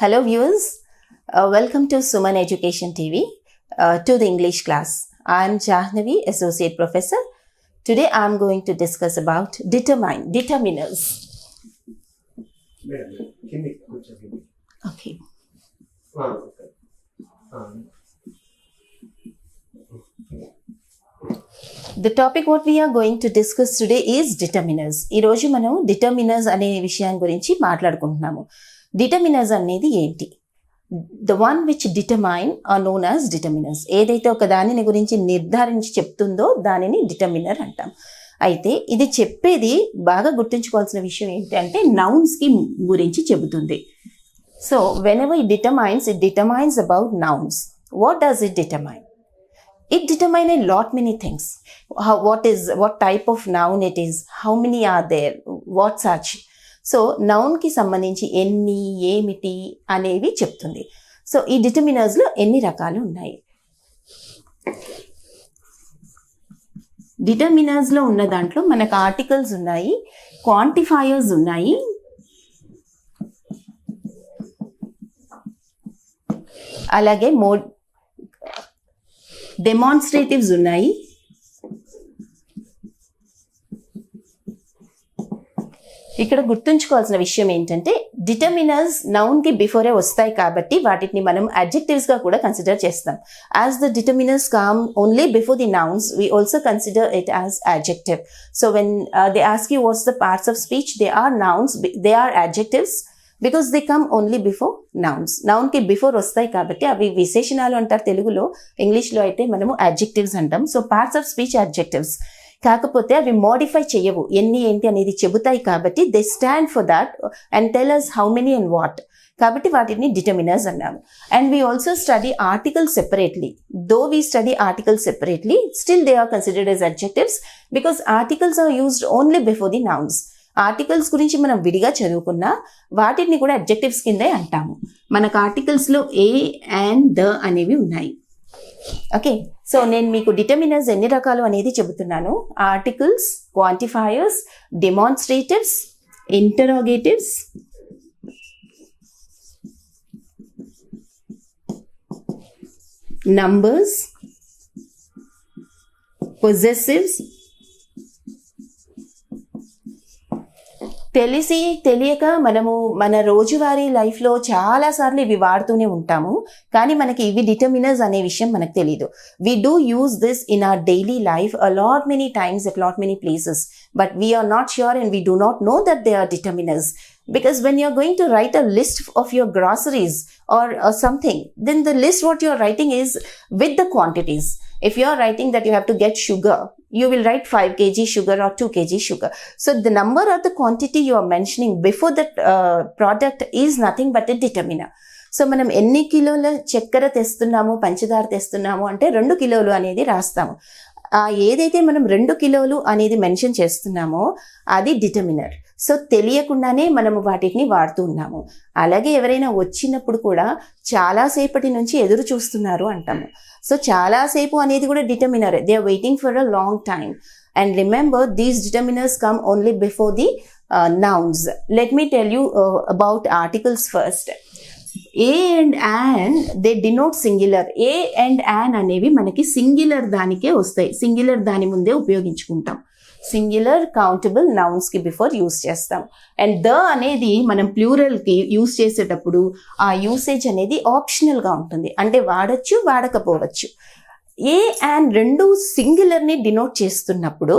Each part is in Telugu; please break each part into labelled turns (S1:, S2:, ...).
S1: Hello viewers, welcome to Suman Education TV to the English class. I am Jahnavi, Associate Professor. Today I am going to discuss about determiners. Okay. The topic what we are going to discuss today is determiners. ఈ రోజు మనం determiners అనే విషయం గురించి మాట్లాడుకుంటున్నాము. Determiners అనేది ఏంటి? The one which determine are known as determiners. ఏదైతే ఒక దానిని గురించి నిర్ధారించి చెప్తుందో దానిని determiner అంటాం. అయితే ఇది చెప్పేది బాగా గుర్తుంచుకోవాల్సిన విషయం ఏంటంటే nouns కి గురించి చెబుతుంది. So whenever it determines about nouns. What does it determine? It determines a lot many things. What type of noun it is, how many are there, what such. So నౌన్కి సంబంధించి ఎన్ని ఏమిటి అనేవి చెప్తుంది. సో ఈ డిటర్మినర్స్లో ఎన్ని రకాలు ఉన్నాయి? డిటర్మినర్స్లో ఉన్న దాంట్లో మనకు ఆర్టికల్స్ ఉన్నాయి, క్వాంటిఫైయర్స్ ఉన్నాయి, అలాగే డెమాన్స్ట్రేటివ్స్ ఉన్నాయి, ఇక్కడ గుర్తుంచుకోవాల్సిన విషయం ఏంటంటే డిటర్మినర్స్ నౌన్ కి బిఫోరే వస్తాయి కాబట్టి వాటిని మనం అడ్జెక్టివ్స్ గా కూడా కన్సిడర్ చేస్తాం. As the determiners come only before the nouns we also consider it as adjective. So when they ask you what's the parts of speech, they are nouns, they are adjectives because they come only before nouns. Noun కి బిఫోర్ వస్తాయి కాబట్టి అవి విశేషణాలు అంటారు తెలుగులో, ఇంగ్లీష్లో అయితే మనము adjectives అంటాం. So parts of speech adjectives. కాకపోతే అవి మోడిఫై చేయవు, ఎన్ని ఏంటి అనేది చెబుతాయి కాబట్టి they stand for that and tell us how many and what. కాబట్టి వాటిని డిటర్మినర్స్ అన్నాము. And we also study articles separately. Though we study articles separately, still they are considered as adjectives because articles are used only before the nouns. Articles గురించి మనం విడిగా చదువుకున్నా వాటిని కూడా అడ్జెక్టివ్స్ కిందే అంటాము. మనకు ఆర్టికల్స్లో ఏ అండ్ ద అనేవి ఉన్నాయి. ఓకే, సో నేను మీకు డిటర్మినర్స్ ఎన్ని రకాలు అనేది చెబుతున్నాను. Articles, quantifiers, demonstratives, interrogatives, numbers, possessives. తెలియక మనము మన రోజువారీ లైఫ్లో చాలాసార్లు ఇవి వాడుతూనే ఉంటాము, కానీ మనకి ఇవి డిటర్మినర్స్ అనే విషయం మనకు తెలియదు. We do use this in our daily life a lot many times at lot many places, but we are not sure and we do not know that they are determiners. Because when you're going to write a list of your groceries or something, then the list what you're writing is with the quantities. If you're writing that you have to get sugar, you will write 5 kg sugar or 2 kg sugar. So the number or the quantity you are mentioning before that product is nothing but a determiner. So మనం ఎన్ని కిలోల చక్కెర తెస్తున్నాము, పంచదార తెస్తున్నాము అంటే 2 కిలోలు అనేది రాస్తాము. ఏదైతే మనం 2 కిలోలు అనేది మెన్షన్ చేస్తున్నామో అది డిటర్మినర్. సో తెలియకుండానే మనము వాటిని వాడుతూ ఉన్నాము. అలాగే ఎవరైనా వచ్చినప్పుడు కూడా చాలాసేపటి నుంచి ఎదురు చూస్తున్నారు అంటాము. సో చాలాసేపు అనేది కూడా determiner. They are waiting for a long time. And remember these determiners come only before the nouns. Let me tell you about articles first. A and an they denote singular. A and an అనేవి మనకి సింగులర్ దానికే వస్తాయి, సింగులర్ దాని ముందే ఉపయోగించుకుంటాం. సింగులర్ కౌంటబుల్ నౌన్స్ కి బిఫోర్ యూస్ చేస్తాం. అండ్ ద అనేది మనం ప్లూరల్ కి యూస్ చేసేటప్పుడు ఆ యూసేజ్ అనేది ఆప్షనల్ గా ఉంటుంది, అంటే వాడచ్చు వాడకపోవచ్చు. ఏ అండ్ రెండు సింగులర్ ని డినోట్ చేస్తున్నప్పుడు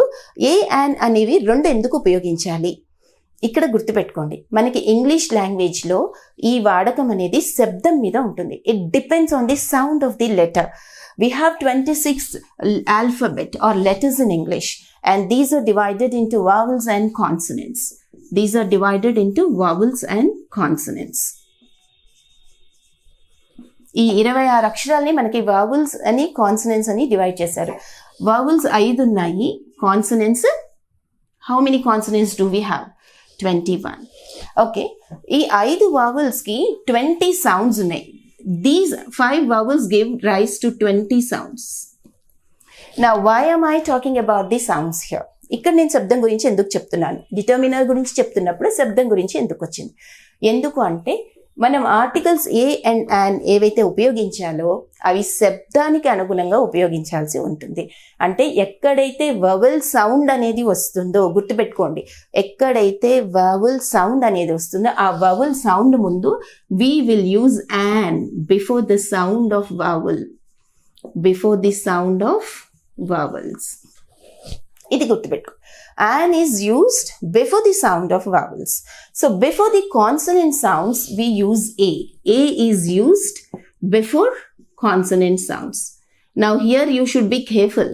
S1: ఏ అండ్ అనేవి రెండు ఎందుకు ఉపయోగించాలి? ఇక్కడ గుర్తుపెట్టుకోండి, మనకి ఇంగ్లీష్ లాంగ్వేజ్లో ఈ వాడకం అనేది శబ్దం మీద ఉంటుంది. It depends on the sound of the letter. We have 26 alphabet or letters in English, and these are divided into vowels and consonants. These are divided into vowels and consonants. ఈ 26 అక్షరాలని మనకి vowels అని consonants అని డివైడ్ చేశారు. vowels 5 ఉన్నాయి, consonants how many consonants do we have? 21. Okay, ఈ 5 vowels కి 20 sounds ఉన్నాయి. These 5 vowels give rise to 20 sounds. Now why am I talking about the sounds here? ఇక్కడ నేను శబ్దం గురించి ఎందుకు చెప్తున్నాను? డిటర్మినర్ గురించి చెప్తున్నప్పుడు శబ్దం గురించి ఎందుకు వచ్చింది? ఎందుకు అంటే మనం ఆర్టికల్స్ ఏ అండ్ యాన్ ఏవైతే ఉపయోగించాలో అవి శబ్దానికి అనుగుణంగా ఉపయోగించాల్సి ఉంటుంది. అంటే ఎక్కడైతే వవెల్ సౌండ్ అనేది వస్తుందో గుర్తుపెట్టుకోండి, ఎక్కడైతే వవెల్ సౌండ్ అనేది వస్తుందో ఆ వవెల్ సౌండ్ ముందు we will use an before the sound of vowel, before the sound of vowels. ఇది గుర్తుపెట్టుకో. An is used before the sound of vowels. So before the consonant sounds we use a. A is used before consonant sounds. Now here you should be careful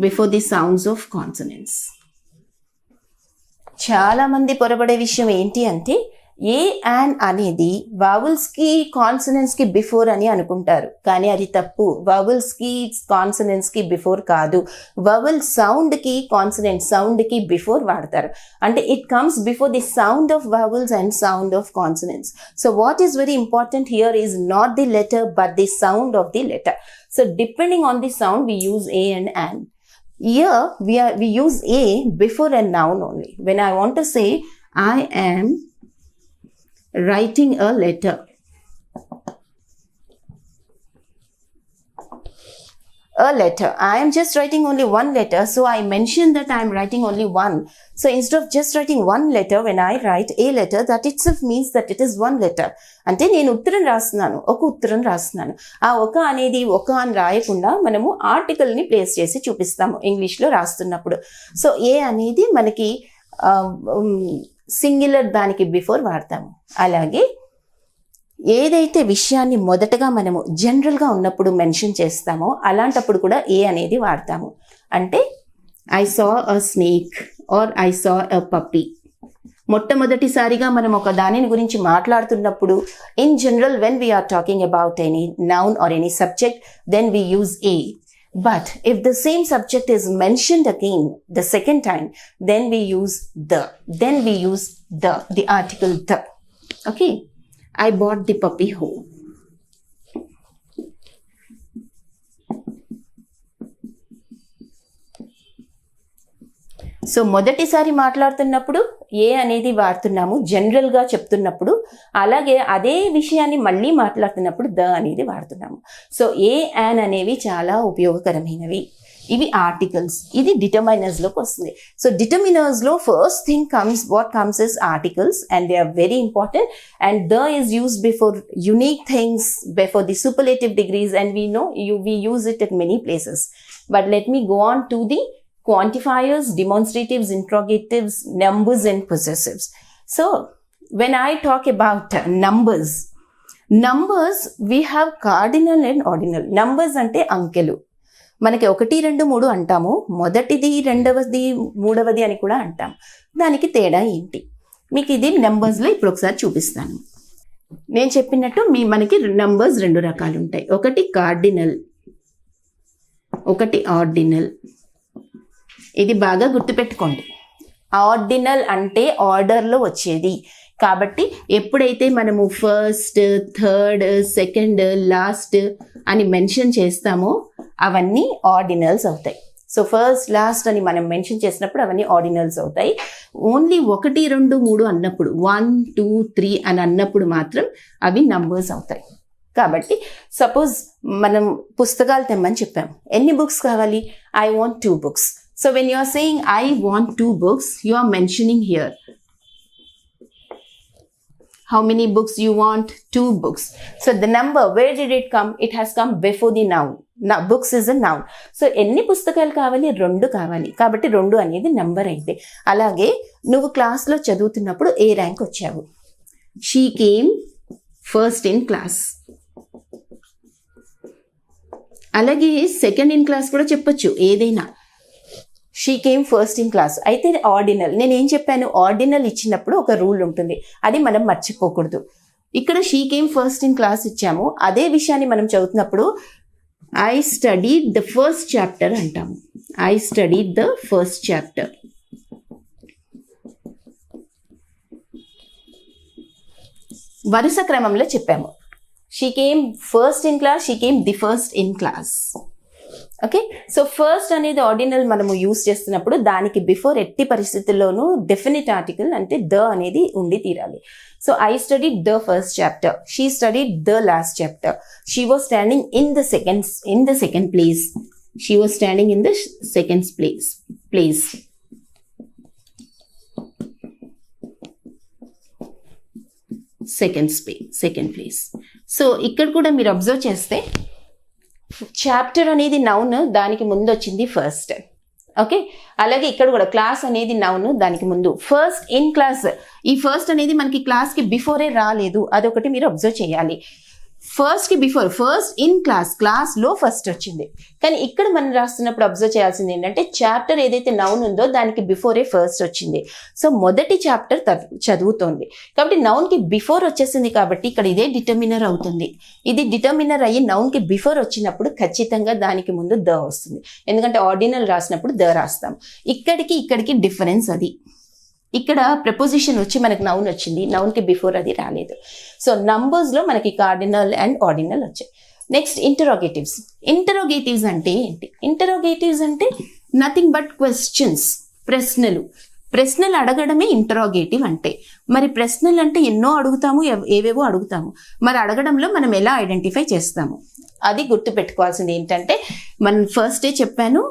S1: before the sounds of consonants. చాలా మంది పొరబడే విషయం ఏంటి అంటే ఏ యాన్ అనేది వావెల్స్ కి కాన్సనెంట్స్ కి బిఫోర్ అని అనుకుంటారు, కానీ అది తప్పు. వావెల్స్ కి కాన్సనెంట్స్ కి బిఫోర్ కాదు, వావెల్ సౌండ్ కి కాన్సనెంట్ సౌండ్ కి బిఫోర్ వాడతారు. అంటే it comes before the sound of vowels and sound of consonants. So what is very important here is not the letter but the sound of the letter. So depending on the sound we use a and an. Here we use a before a noun only. When I want to say I am writing a letter, I am just writing only one letter, so I mention that I am writing only one. So instead of just writing one letter, when I write a letter, that itself means that it is one letter. అంటే నేను ఉత్తరం రాస్తున్నాను, ఒక ఉత్తరం రాస్తున్నాను. ఆ ఒక అనేది ఒక అని రాయకుండా మనము ఆర్టికల్ని ప్లేస్ చేసి చూపిస్తాము ఇంగ్లీష్లో రాస్తున్నప్పుడు. సో ఏ అనేది మనకి సింగులర్ దానికి బిఫోర్ వాడతాము. అలాగే ఏదైతే విషయాన్ని మొదటగా మనము జనరల్గా ఉన్నప్పుడు మెన్షన్ చేస్తామో అలాంటప్పుడు కూడా ఏ అనేది వాడతాము. అంటే I saw a snake or I saw a puppy. మొట్టమొదటిసారిగా మనం ఒక దానిని గురించి మాట్లాడుతున్నప్పుడు in general when we are talking about any noun or any subject then we use a. But if the same subject is mentioned again the second time, then we use the. Then we use the article the. Okay. I bought the puppy home. So మొదటిసారి మాట్లాడుతున్నప్పుడు ఏ అనేది వాడుతున్నాము జనరల్గా చెప్తున్నప్పుడు, అలాగే అదే విషయాన్ని మళ్ళీ మాట్లాడుతున్నప్పుడు ద అనేది వాడుతున్నాము. సో ఏ యాన్ అనేవి చాలా ఉపయోగకరమైనవి. ఇవి ఆర్టికల్స్. ఇది డిటర్మైనర్స్లోకి వస్తుంది. సో డిటర్మినర్స్లో first thing what comes is articles and they are very important. And the is used before unique things, before the superlative degrees, and we know we use it at many places. But let me go on to the quantifiers, demonstratives, interrogatives, numbers and possessives. So when I talk about numbers we have cardinal and ordinal. Numbers ante అంకెలు. మనకి 1 2 3 అంటాము, మొదటిది రెండవది మూడవది అని కూడా అంటాం. దానికి తేడా ఏంటి మీకు ఇది నెంబర్స్లో ఇప్పుడు ఒకసారి చూపిస్తాను. నేను చెప్పినట్టు మనకి నంబర్స్ 2 రకాలు ఉంటాయి. ఒకటి కార్డినల్, ఒకటి ఆర్డినల్. ఇది బాగా గుర్తుపెట్టుకోండి. ఆర్డినల్ అంటే ఆర్డర్లో వచ్చేది. కాబట్టి ఎప్పుడైతే మనము ఫస్ట్, థర్డ్, సెకండ్, లాస్ట్ అని మెన్షన్ చేస్తామో అవన్నీ ఆర్డినల్స్ అవుతాయి. సో ఫస్ట్, లాస్ట్ అని మనం మెన్షన్ చేసినప్పుడు అవన్నీ ఆర్డినల్స్ అవుతాయి. ఓన్లీ 1 2 3 అన్నప్పుడు 1 2 3 అని అన్నప్పుడు మాత్రం అవి నంబర్స్ అవుతాయి. కాబట్టి సపోజ్ మనం పుస్తకాలు తెమ్మని చెప్పాము. ఎన్ని బుక్స్ కావాలి? I want 2 books. So when you are saying I want 2 books, you are mentioning here how many books you want. 2 books. So the number, where did it come? It has come before the noun. Now books is a noun. So ఎన్ని పుస్తకాలు కావాలి? 2 కావాలి. కాబట్టి 2 అనేది నంబర్ అయితే. అలాగే నువ్వు క్లాస్లో చదువుతున్నప్పుడు ఏ ర్యాంక్ వచ్చావు? She came first in class. అలాగే సెకండ్ ఇన్ క్లాస్ కూడా చెప్పొచ్చు ఏదైనా. She came first in class అయితే ఆర్డినల్. నేనేం చెప్పాను? ఆర్డినల్ ఇచ్చినప్పుడు ఒక రూల్ ఉంటుంది, అది మనం మర్చిపోకూడదు. ఇక్కడ she came first in class ఇచ్చాము, అదే విషయాన్ని మనం చదువుతున్నప్పుడు I studied the first chapter అంటాము. I studied the first chapter. వరుస క్రమంలో చెప్పాము. She came first in class, she came the first in class. Okay, so first అనేది ఆర్డినల్ మనము యూస్ చేస్తున్నప్పుడు దానికి బిఫోర్ ఎట్టి పరిస్థితుల్లోనూ డెఫినిట్ ఆర్టికల్ అంటే ద అనేది ఉండి తీరాలి. So I studied the first chapter, she studied the last chapter, she was standing in the second place, she was standing in the second place. Second place. So ఇక్కడ కూడా మీరు అబ్జర్వ్ చేస్తే చాప్టర్ అనేది నౌన్, దానికి ముందు వచ్చింది ఫస్ట్. ఓకే, అలాగే ఇక్కడ కూడా క్లాస్ అనేది నౌన్, దానికి ముందు ఫస్ట్ ఇన్ క్లాస్. ఈ ఫస్ట్ అనేది మనకి క్లాస్కి బిఫోరే రాలేదు, అదొకటి మీరు అబ్జర్వ్ చేయాలి. ఫస్ట్కి బిఫోర్, ఫస్ట్ ఇన్ క్లాస్లో ఫస్ట్ వచ్చింది. కానీ ఇక్కడ మనం రాస్తున్నప్పుడు అబ్జర్వ్ చేయాల్సింది ఏంటంటే చాప్టర్ ఏదైతే నౌన్ ఉందో దానికి బిఫోరే ఫస్ట్ వచ్చింది. సో మొదటి చాప్టర్ చదువుతోంది కాబట్టి నౌన్కి బిఫోర్ వచ్చేసింది కాబట్టి ఇక్కడ ఇదే డిటర్మినర్ అవుతుంది. ఇది డిటర్మినర్ అయ్యి నౌన్కి బిఫోర్ వచ్చినప్పుడు ఖచ్చితంగా దానికి ముందు ద వస్తుంది. ఎందుకంటే ఆర్డినల్ రాసినప్పుడు ద రాస్తాం. ఇక్కడికి డిఫరెన్స్ అది. ఇక్కడ ప్రపోజిషన్ వచ్చి మనకు నౌన్ వచ్చింది, నౌన్కి బిఫోర్ అది రాలేదు. సో నంబర్స్లో మనకి కార్డినల్ అండ్ ఆర్డినల్ వచ్చాయి. నెక్స్ట్ ఇంటరోగేటివ్స్ అంటే ఏంటి? ఇంటరోగేటివ్స్ అంటే నథింగ్ బట్ క్వశ్చన్స్, ప్రశ్నలు అడగడమే ఇంటరోగేటివ్ అంటే. మరి ప్రశ్నలు అంటే ఎన్నో అడుగుతాము, ఏవేవో అడుగుతాము. మరి అడగడంలో మనం ఎలా ఐడెంటిఫై చేస్తాము అది గుర్తుపెట్టుకోవాల్సింది ఏంటంటే, మనం ఫస్టే చెప్పాను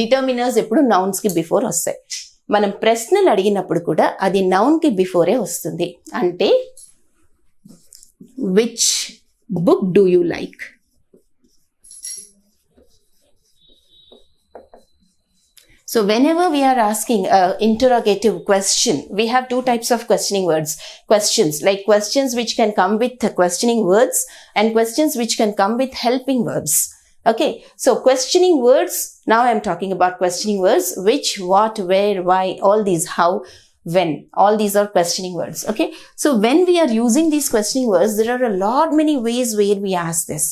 S1: డిటర్మినర్స్ ఎప్పుడు నౌన్స్కి బిఫోర్ వస్తాయి. మనం ప్రశ్నలు అడిగినప్పుడు కూడా అది నౌన్కి బిఫోరే వస్తుంది. అంటే which book do you like? So whenever we are asking an interrogative question, we have two types of questioning words. Questions, like questions which can come with questioning words and questions which can come with helping verbs. Okay, so questioning words, now I am talking about questioning words, which, what, where, why, all these, how, when, all these are questioning words. Okay, so when we are using these questioning words, there are a lot many ways where we ask this,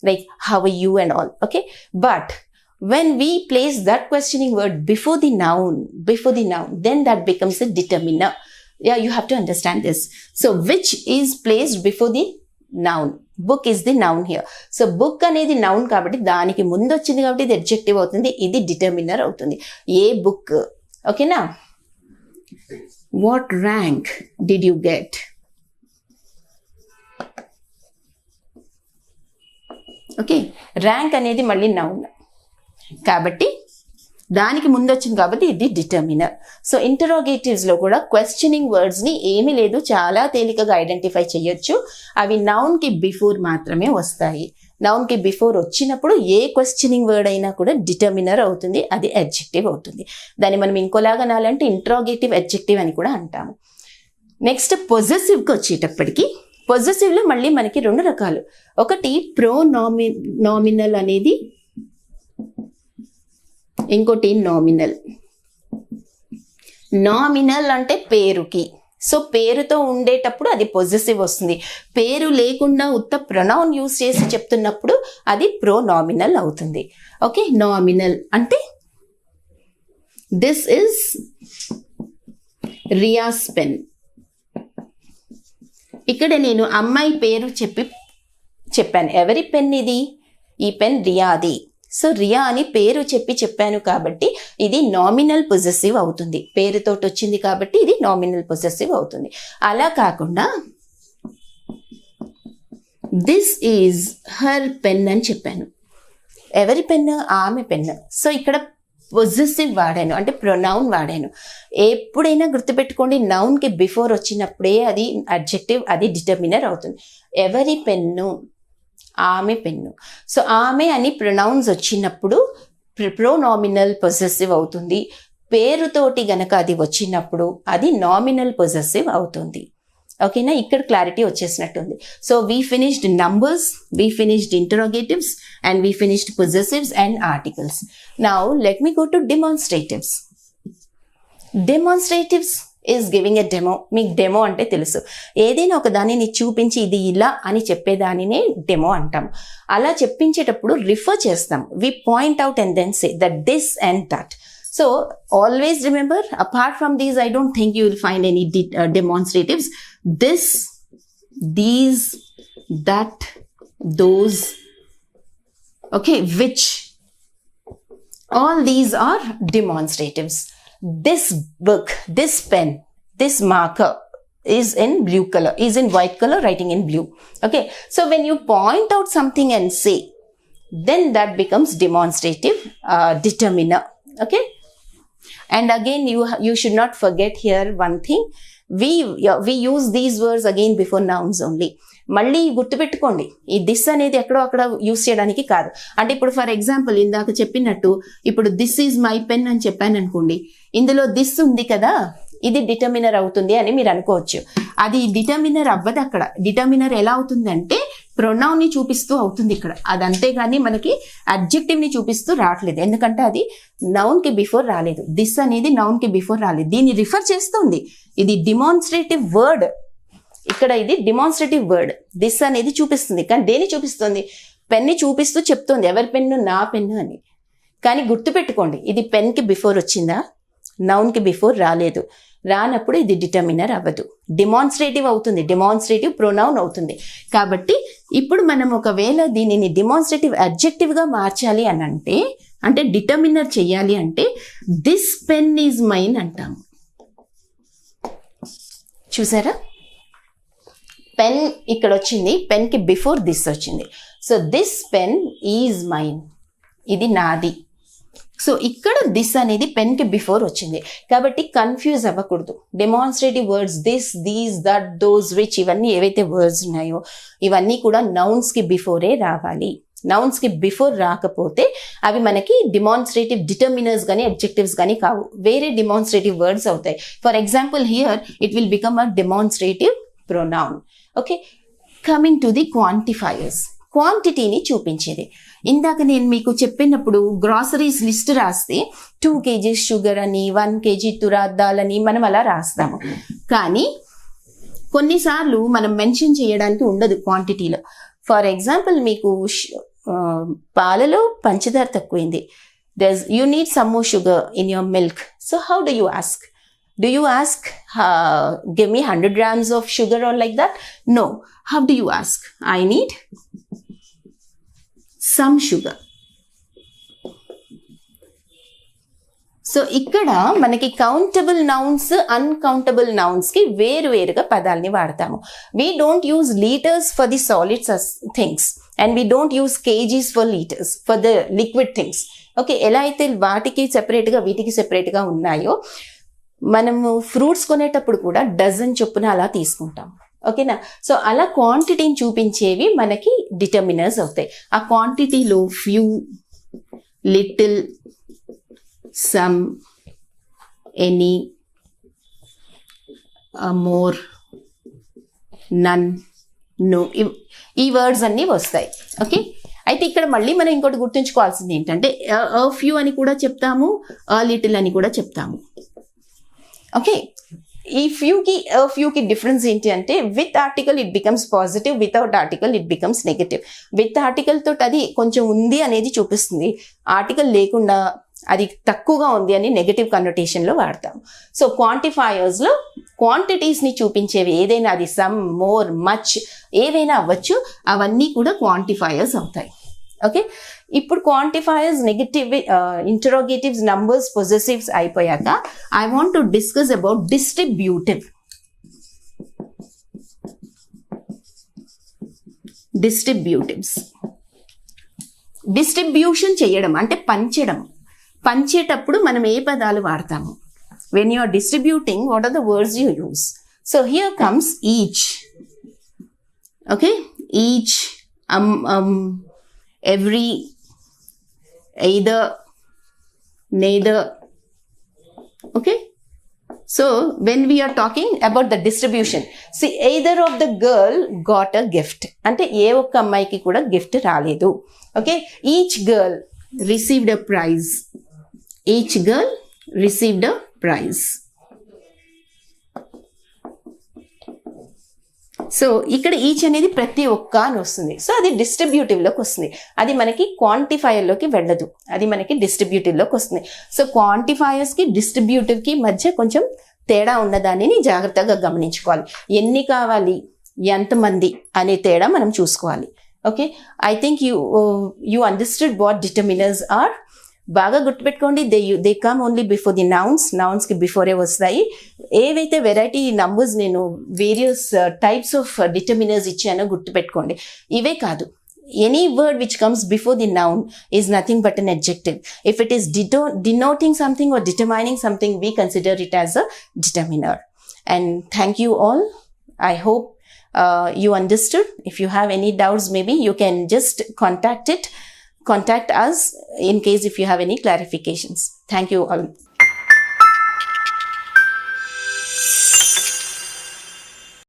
S1: like how are you and all. Okay, but when we place that questioning word before the noun, then that becomes a determiner. Yeah, you have to understand this. So which is placed before the noun, book is the noun here. So book అనేది noun కాబట్టి దానికి ముందు వచ్చింది కాబట్టి ఇది adjective అవుతుంది, ఇది determiner అవుతుంది. ఏ బుక్? ఓకేనా? What rank did you get? Okay, rank అనేది మళ్ళీ noun కాబట్టి దానికి ముందు వచ్చింది కాబట్టి ఇది డిటర్మినర్. సో ఇంటరోగేటివ్స్లో కూడా క్వశ్చనింగ్ వర్డ్స్ని ఏమీ లేదు, చాలా తేలికగా ఐడెంటిఫై చేయొచ్చు. అవి నౌన్కి బిఫోర్ మాత్రమే వస్తాయి. నౌన్కి బిఫోర్ వచ్చినప్పుడు ఏ క్వశ్చనింగ్ వర్డ్ అయినా కూడా డిటర్మినర్ అవుతుంది, అది అడ్జెక్టివ్ అవుతుంది. దాన్ని మనం ఇంకోలాగా అనాలంటే ఇంట్రోగేటివ్ అడ్జెక్టివ్ అని కూడా అంటాము. నెక్స్ట్ పొజెసివ్కి వచ్చేటప్పటికి, పొజెసివ్లో మళ్ళీ మనకి రెండు రకాలు. ఒకటి నామినల్ అనేది, ఇంకోటి నామినల్ అంటే పేరుకి. సో పేరుతో ఉండేటప్పుడు అది పొజెసివ్ వస్తుంది. పేరు లేకుండా ఉత్త ప్రొనౌన్ యూస్ చేసి చెప్తున్నప్పుడు అది ప్రోనామినల్ అవుతుంది. ఓకే, నామినల్ అంటే దిస్ ఇస్ రియాస్ పెన్. ఇక్కడ నేను అమ్మాయి పేరు చెప్పాను. ఎవరి పెన్ ఇది? ఈ పెన్ రియాది. సో రియా అని పేరు చెప్పాను కాబట్టి ఇది నామినల్ పొజెసివ్ అవుతుంది. పేరుతోటి వచ్చింది కాబట్టి ఇది నామినల్ పొజెసివ్ అవుతుంది. అలా కాకుండా దిస్ ఈజ్ హర్ పెన్ అని చెప్పాను. ఎవరి పెన్? ఆమె పెన్. సో ఇక్కడ పొజెసివ్ వాడాను, అంటే ప్రొనౌన్ వాడాను. ఎప్పుడైనా గుర్తుపెట్టుకోండి, నౌన్కి బిఫోర్ వచ్చినప్పుడే అది అడ్జెక్టివ్, అది డిటర్మినర్ అవుతుంది. ఎవరి పెన్ను? ఆమె పెన్ను. సో ఆమె అని ప్రొనౌన్స్ వచ్చినప్పుడు ప్రోనామినల్ పొజెసివ్ అవుతుంది. పేరుతోటి గనక అది వచ్చినప్పుడు అది నామినల్ పొజెసివ్ అవుతుంది. ఓకేనా? ఇక్కడ క్లారిటీ వచ్చేసినట్టుంది. So we finished numbers, we finished interrogatives and we finished possessives and articles. Now let me go to demonstratives. Demonstratives is giving a demo. మీకు డెమో అంటే తెలుసు, ఏదైనా ఒక దానిని చూపించి ఇది ఇలా అని చెప్పేదానినే డెమో అంటాం. అలా చెప్పించేటప్పుడు రిఫర్ చేస్తాం. We point out and then say that this and that. So always remember, apart from these I don't think you will find any demonstratives. This, these, that, those, okay, which, All these are demonstratives. This book, this pen, this marker is in blue color, is in white color, writing in blue. Okay, so when you point out something and say, then that becomes demonstrative determiner. Okay, and again you should not forget here one thing. We use these words again before nouns only. మళ్ళీ గుర్తుపెట్టుకోండి, ఈ దిస్ అనేది ఎక్కడో అక్కడ యూస్ చేయడానికి కాదు. అంటే ఇప్పుడు ఫర్ ఎగ్జాంపుల్ ఇందాక చెప్పినట్టు ఇప్పుడు దిస్ ఈజ్ మై పెన్ అని చెప్పాను అనుకోండి, ఇందులో దిస్ ఉంది కదా, ఇది డిటర్మినర్ అవుతుంది అని మీరు అనుకోవచ్చు. అది డిటర్మినర్ అవ్వదు. అక్కడ డిటర్మినర్ ఎలా అవుతుందంటే ప్రొనౌన్ ని చూపిస్తూ అవుతుంది ఇక్కడ. అది అంతేగాని మనకి అడ్జెక్టివ్ ని చూపిస్తూ రావట్లేదు, ఎందుకంటే అది నౌన్ కి బిఫోర్ రాలేదు. దిస్ అనేది నౌన్ కి బిఫోర్ రాలేదు, దీన్ని రిఫర్ చేస్తుంది. ఇది డిమాన్స్ట్రేటివ్ వర్డ్. ఇక్కడ ఇది డిమాన్స్ట్రేటివ్ వర్డ్. దిస్ అనేది చూపిస్తుంది, కానీ దేని చూపిస్తుంది? పెన్ని చూపిస్తూ చెప్తుంది ఎవరి పెన్ను, నా పెన్ను అని. కానీ గుర్తుపెట్టుకోండి, ఇది పెన్ కి బిఫోర్ వచ్చిందా, నౌన్ కి బిఫోర్ రాలేదు. రానప్పుడు ఇది డిటర్మినర్ అవ్వదు, డిమాన్స్ట్రేటివ్ అవుతుంది, డిమాన్స్ట్రేటివ్ ప్రొనౌన్ అవుతుంది. కాబట్టి ఇప్పుడు మనం ఒకవేళ దీనిని డిమాన్స్ట్రేటివ్ అడ్జెక్టివ్ గా మార్చాలి అని అంటే డిటర్మినర్ చెయ్యాలి అంటే దిస్ పెన్ ఈజ్ మైన్ అంటాము. చూసారా, పెన్ ఇక్కడ వచ్చింది, పెన్ కి బిఫోర్ దిస్ వచ్చింది. So this pen is mine, ఇది నాది. సో ఇక్కడ దిస్ అనేది పెన్ కి బిఫోర్ వచ్చింది, కాబట్టి కన్ఫ్యూజ్ అవ్వకూడదు. Demonstrative words this, these, that, those, which, ఇవన్నీ ఏవైతే వర్డ్స్ ఉన్నాయో ఇవన్నీ కూడా నౌన్స్ కి బిఫోరే రావాలి. నౌన్స్ కి బిఫోర్ రాకపోతే అవి మనకి డిమాన్స్ట్రేటివ్ డిటర్మినర్స్ కానీ అడ్జెక్టివ్స్ కానీ కావు, వేరే డిమాన్స్ట్రేటివ్ వర్డ్స్ అవుతాయి. For example here it will become a demonstrative pronoun. Okay, coming to the quantifiers, క్వాంటిటీని చూపించేది. ఇందాక నేను మీకు చెప్పినప్పుడు గ్రాసరీస్ లిస్ట్ రాస్తే 2 kgs షుగర్ అని, 1 kg తురాద్ దాల్ అని మనం అలా రాస్తాము. కానీ కొన్నిసార్లు మనం మెన్షన్ చేయడానికి ఉండదు క్వాంటిటీలో. ఫర్ ఎగ్జాంపుల్ మీకు పాలలో పంచదార తక్కువైంది, you need some more sugar in your milk. So how do you ask? Do you ask, give me 100 grams of sugar or like that? No. How do you ask? I need some sugar. So ఇక్కడ మనకి కౌంటబుల్ నౌన్స్, అన్కౌంటబుల్ నౌన్స్ కి వేరువేరుగా పదాలని వాడతాము. We don't use litres for the solids things and we don't use kgs for litres for the liquid things. Okay, ఎలా అయితే వాటికి సెపరేట్గా వీటికి సెపరేట్గా ఉన్నాయో మనము ఫ్రూట్స్ కొనేటప్పుడు కూడా డజన్ చొప్పున అలా తీసుకుంటాం. ఓకేనా, సో అలా క్వాంటిటీని చూపించేవి మనకి డిటర్మినర్స్ అవుతాయి. ఆ క్వాంటిటీలో few, little, some, any, more, none, no, ఈ వర్డ్స్ అన్నీ వస్తాయి. ఓకే, అయితే ఇక్కడ మళ్ళీ మనం ఇంకోటి గుర్తుంచుకోవాల్సింది ఏంటంటే ఫ్యూ అని కూడా చెప్తాము, లిటిల్ అని కూడా చెప్తాము. ఓకే, ఈ ఫ్యూకి డిఫరెన్స్ ఏంటి అంటే with article it becomes positive, without article it becomes negative. With article తోటి అది కొంచెం ఉంది అనేది చూపిస్తుంది, ఆర్టికల్ లేకుండా అది తక్కువగా ఉంది అని నెగటివ్ కన్నోటేషన్లో వాడతాం. సో క్వాంటిఫైయర్స్లో క్వాంటిటీస్ని చూపించేవి ఏదైనా, అది సమ్, మోర్, మచ్ ఏవైనా అవ్వచ్చు, అవన్నీ కూడా క్వాంటిఫైయర్స్ అవుతాయి. ఓకే, ఇప్పుడు quantifiers, negative, interrogatives, numbers, possessives అయిపోయాక I want to discuss about distributive. Distributives, distribution చేయడం అంటే పంచడం. పంచేటప్పుడు మనం ఏ పదాలు వాడతాము? When you are distributing, what are the words you use? So here comes each. Okay, each, every, either, neither. Okay, so when we are talking about the distribution, see, either of the girl got a gift ante ఏ ఒక్క అమ్మాయికి కూడా గిఫ్ట్ రాలేదు. Okay, each girl received a prize, each girl received a prize. So ఇక్కడ ఈచ్ అనేది ప్రతి ఒక్క అని వస్తుంది, సో అది డిస్ట్రిబ్యూటివ్లోకి వస్తుంది. అది మనకి క్వాంటిఫైయర్లోకి వెళ్ళదు, అది మనకి డిస్ట్రిబ్యూటివ్లోకి వస్తుంది. సో క్వాంటిఫైయర్స్కి డిస్ట్రిబ్యూటివ్కి మధ్య కొంచెం తేడా ఉన్నదాన్ని జాగ్రత్తగా గమనించుకోవాలి. ఎన్ని కావాలి, ఎంతమంది అనే తేడా మనం చూసుకోవాలి. Okay, I think you understood what determiners are. బాగా గుర్తుపెట్టుకోండి, they come only before the nouns కి బిఫోరే వస్తాయి. ఏవైతే వెరైటీ నంబర్స్ నేను వేరియస్ టైప్స్ ఆఫ్ డిటర్మినర్స్ ఇచ్చానో గుర్తుపెట్టుకోండి. ఇవే కాదు, any word which comes before the noun is nothing but an adjective. If it is denoting something or determining something, we consider it as a determiner. And thank you all. I hope you understood. If you have any doubts, maybe you can just contact us in case if you have any clarifications. Thank you all.